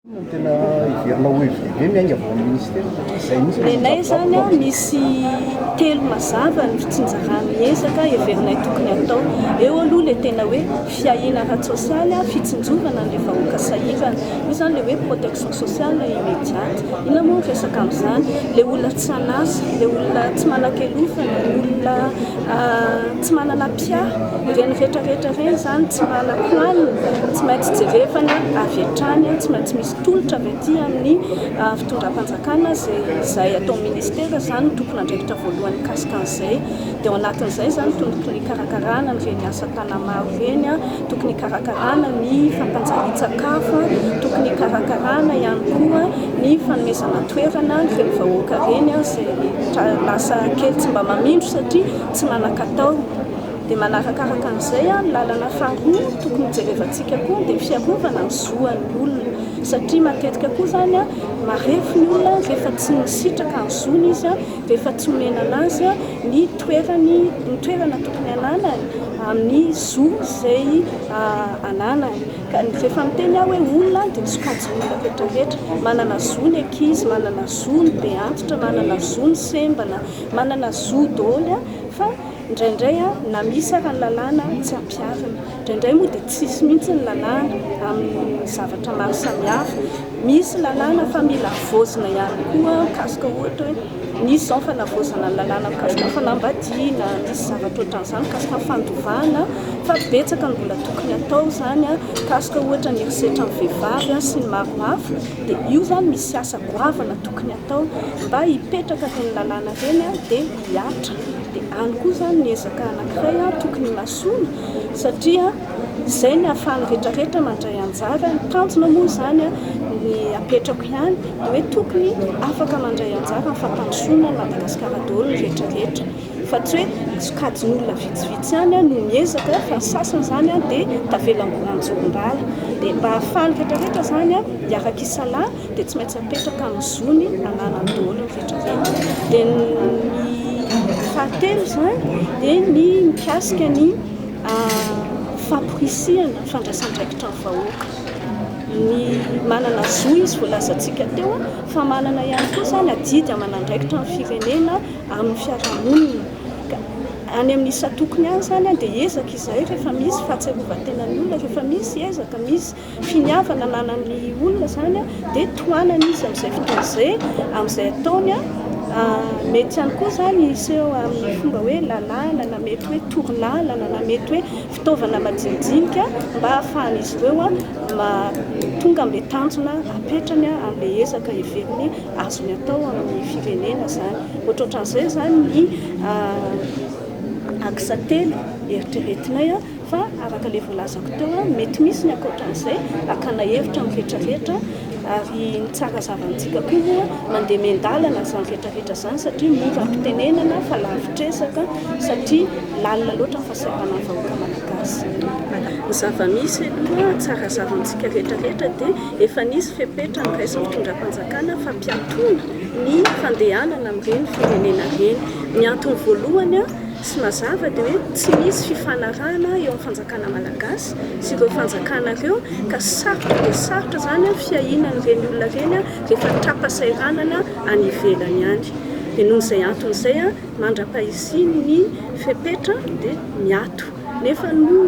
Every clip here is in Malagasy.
tena iverina hoe ve miainga avao amin'ny ministera izay misy lenay zany a misy telo mazava ny fitsinjara miezaka iverinay tokony atao eo aloha le tena hoe fiahina ara-tsosialy fitsinjovana le vahoaka sahirana io zany le hoe protection sociale immédiate ina moa resaka amin'izany le olona tsy anasa le olona tsy manan-kelofana le olona tsy manana mpiaha ireny rehetrarehetra ireny zany tsy manan-koanina tsy maintsy jerevana avy hatrany tsy maintsy misy tolotra avy aty amin'ny fitondram-panjakana izay atao ministera zany tokony andraikitra voalohany mikasika an'izay dia ao anatin'izay zany tokony karakarana reny asa tanamaro reny tokony karakarana ny fampanjari-tsakafo tokony karakarana ihany koa ny fanomezana toerana reny vahoaka reny izay lasa kely tsy mba mamindro satria tsy manan-katao dia manarakaraka an'izay lalana faharoa tokony jerevantsika koa dia fiarovana ny zoan'ny olona satria matetika koa zany marefo ny olona rehefa tsy misitraka ny zony izy rehefa tsy omena anazy ny toerana tokony ananany amin'ny zo izay ananany ka rehefa miteny hoe olona dia misokajy olona rehetrarehetra manana zo ny ankizy manana zo ny be antitra manana zo ny sembana manana zo daholo fa indraindray na misy ara ny lalàna tsy ampiarina indraindray moa dia tsisy mihitsy ny lalàna amin'ny zavatra maro samihafa misy lalàna fa mila vozina ihany koa mikasika ohatra hoe nisy zao fa navozana ny lalàna mikasika fanambadiana misy zavatra ohatran'izany mikasika fandovana fa betsaka ny mbola tokony atao zany mikasika ohatra ny erisetra ny vehivavy sy ny maro hafa dia io zany misy asa goavana tokony atao mba hipetraka teny lalàna reny dia hiatra dia any koa zany ny ezaka anankiray tokony masona satria izay ny ahafahany rehetrarehetra mandray anjara ny tanjona moa zany ny apetrako ihany dia hoe tokony afaka mandray anjara ny fampandrosoana ny Madagasikara daholo ny rehetrarehetra fa tsy hoe sokajin'olona vitsivitsy ihany no miezaka fa ny sasany zany dia tavelam-bolanjorom-bala dia mba ahafahany rehetrarehetra zany hiaraka isalahy dia tsy maintsy apetraka amin'ny zony ananany daholo ny rehetrarehetra dia fahatelo zany dia ny mikasika ny famporisihana fandraisan-draikitra ny vahoaka ny manana zo izy voalazantsika teo fa manana ihany koa zany adidy amanandraikitra ny firenena amin'ny fiarahamonina any amin'ny isa tokony any zany dia ezaka izay rehefa misy fahatserovan-tenan'ny olona rehefa misy ezaka misy finiavana nanan'ny olona zany dia tohanana izy amin'izay fotoana izay amin'izay ataony mety ihany koa zany iseho amin'ny fomba hoe lalàna na mety hoe torolalana na mety hoe fitaovana madinidinika mba ahafahan'izy ireo tonga amin'ilay tanjona apetrany amin'ilay ezaka heveriny azony atao amin'ny firenena zany ohatrohatran'izay zany ny akisa telo eritreretinay fa araka ilay voalazako teo mety misy ny ankoatran'izay akana hevitra amin'ny rehetrarehetra ary ny tsara zavantsika koa mandeha mendalana zany rehetrarehetra zany satria mora ampitenenana fa lavitresaka satria lalina loatra ny fahasahiranany vahoaka malagasy ny zava-misy aloha tsara zavantsika rehetrarehetra dia efa nisy fepetra ny raisiny fitondram-panjakana fa mpiantona ny fandehanana amin'ireny firenena ireny ny antony voalohany sy mazava dia hoe tsy misy fifanarahana eo amin'ny fanjakana malagasy sy ireo fanjakana ireo ka sarotra dia sarotra zany fiahinana ireny olona ireny rehefa trapasairanana any ivelany ihany dia noho izay anton'izay mandra-pahiziny ny fepetra dia miato nefa no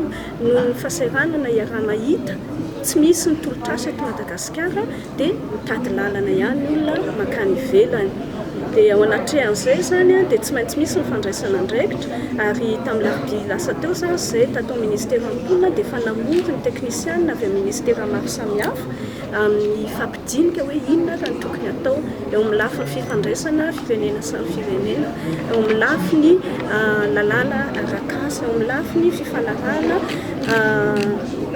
ny fahasairanana iaraha-mahita tsy misy ny tolotrasa eto Madagasikara dia mitady lalana ihany olona makany ivelany dia ao anatrehan'izay zany dia tsy maintsy misy ny fandraisana andraikitra ary tamin'ny larobia lasa teo zany izay tatao ministera mponina dia efa namory ny teknisianina avy amin'ny ministera maro samihafa amin'ny fampidinika hoe inona raha ny tokony atao eo amin'ny lafiny fifandraisana firenena samy firenena eo amin'ny lafiny lalàna arakasa eo amin'ny lafiny fifanarahana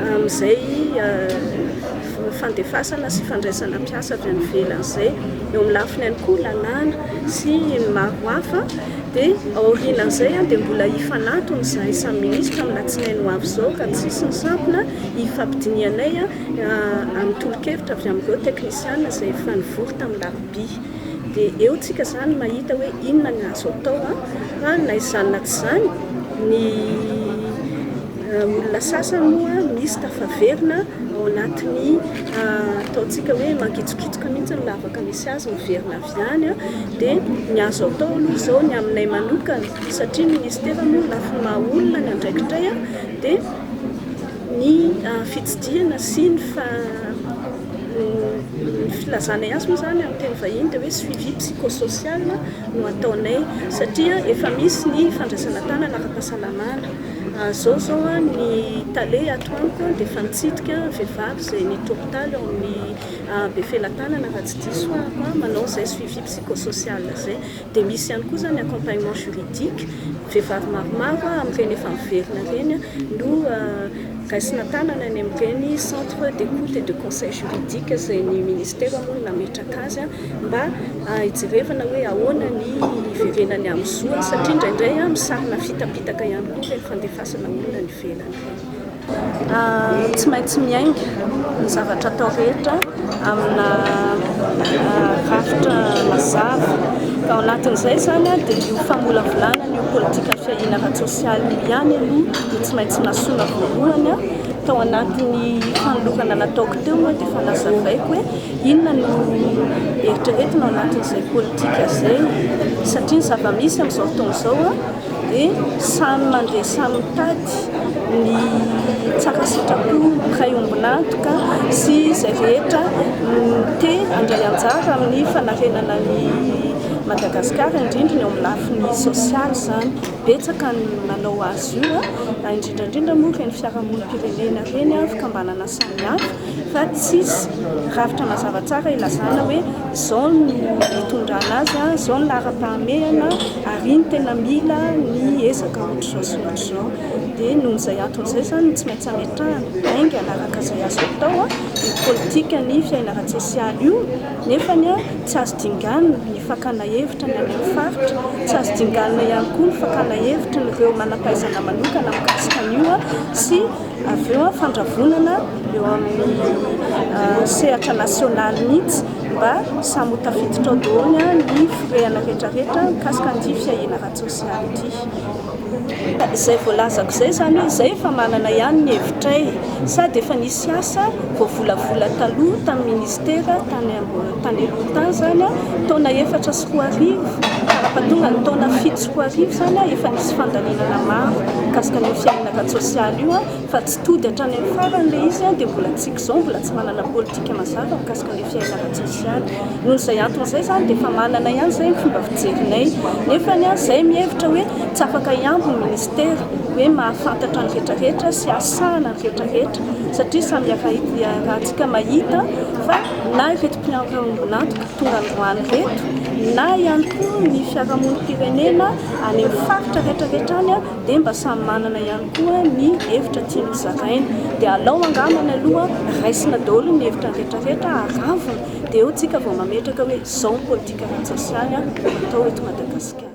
amin'izay fandefasana sy fandraisana mpiasa avy any ivelan'izay eo amin'ny lafiny ihany koa lalàna sy maro hafa dia aorianan'izay dia mbola hifanatony izay samy minisitra amin'ny latsinainy ho avy izao ka tsisy ny sampona hifampidinianay amin'ny tolo-kevitra avy amin'ireo teknisianina izay efa nivory tamin'ny larobia dia eo tsika zany mahita hoe inona ny azo atao na izany na tsy izany ny olona sasany moa misy tafaverina ao anatin'ny ataontsika hoe mangitsokitsoka mihitsy ny lavaka misy azy miverina avy any a dia ny azo atao aloha izao ny aminay manokana satria ministera moa lafi mahaolona ny andraikitray a dia ny fitsidiana sy ny filazana azy moa zany amin'ny teny vahiny dia hoe suivi psychosocial no ataonay satria efa misy ny fandraisana tanana ara-pahasalamana zao a ny tale atoaniko dia efa nitsidika vehivavy izay nitopitaly ao amin'ny befelatanana raha tsy disoako manao izay suivi psychosocial zay dia misy ihany koa zany accompagnement juridique vehivavy maromaro amin'ireny efa miverina reny no raisina tanana ny amin'ireny centre d'écoute et de conseil juridique izay ny ministère moa nametraka azy mba hijerevana hoe ahoana ny iverenany amin'ny zoany satria indraindray misarona fitapitaka ihany koa reny fandefasana olona ny velany tsy maintsy miainga ny zavatra atao rehetra amina rafitra mazava ka ao anatin'izay zany dia io famolavolana ny politika ny fiahiana ara-tsosialy ihany aloha no tsy maintsy nasona voalohany tao anatin'ny fanolorana nataoko teo dia efa nazavaiko hoe inona no eritreretina ao anatin'izay politika zay satria ny zava-misy amin'izao taona izao dia samy mandeha samy mitady ny tsara sitrapo iray ombinantoka sy izay rehetra te handray anjara amin'ny fanarenana ny Madagasikara indrindra ny ao amin'ny lafiny sosialy zany betsaka ny manao azy io indrindrandrindra moa reny fiarahamonim-pirenena reny fikambanana samihafa fa tsisy ravitra mazava tsara ilazana hoe izao no hitondrana azy izao ny lara-pahamehana ary ny tena mila ny ezaka ohatr'izao sy ohatr'izao dia noho izay anton'izay zany tsy maintsy ametrahana ainga anaraka izay azo atao ny politika ny fiaina ara-tsosialy io nefany tsy azo dinganina ny fakana hevitra ny any amin'ny faritra tsy azo dinganina ihany koa ny fakana hevitra nyreo manam-pahaizana manokana mikasika an'io sy avy eo fandravonana eo amin'ny sehatra nasionaly mihitsy mba samy hotafiditra ao daholo ny firehana rehetrarehetra mikasika an'ity fiahiana ara-tsosialy ity izay voalazako izay zany hoe izay efa manana ihany ny hevitray sady efa nisy asa voavolavola taloha tamin'ny ministera tany aloha tany zany taona 4 sy 4 arivo karapatonga ny taona 7 sy 4 arivo zany efa nisy fandalinana maro mikasika ny fiainana ara-tsosialy io fa tsy tody hatrany amin'ny farany le izy dia mbola tsika izao mbola tsy manana politika mazava mikasika ny fiainana ara-tsosialy noho izay anton'izay zany dia efa manana ihany zay ny fomba fijerinay nefany izay mihevitra hoe tsy afaka iambo ny ministera hoe mahafantatra ny rehetrarehetra sy asahana ny rehetrarehetra satria samy rahantsika mahita fa na ireto mpiara-ombinantoka tonga ny roany reto na ihany koa ny fiarahamonim-pirenena any amin'ny faritra rehetrarehetra any dia mba samy manana ihany koa ny hevitra tiany zaraina dia alao angamana aloha raisina daholo ny hevitra rehetrarehetra aravina dia eo tsika vao mametraka hoe izao ny politika ara-tsosialy atao eto Madagasikara.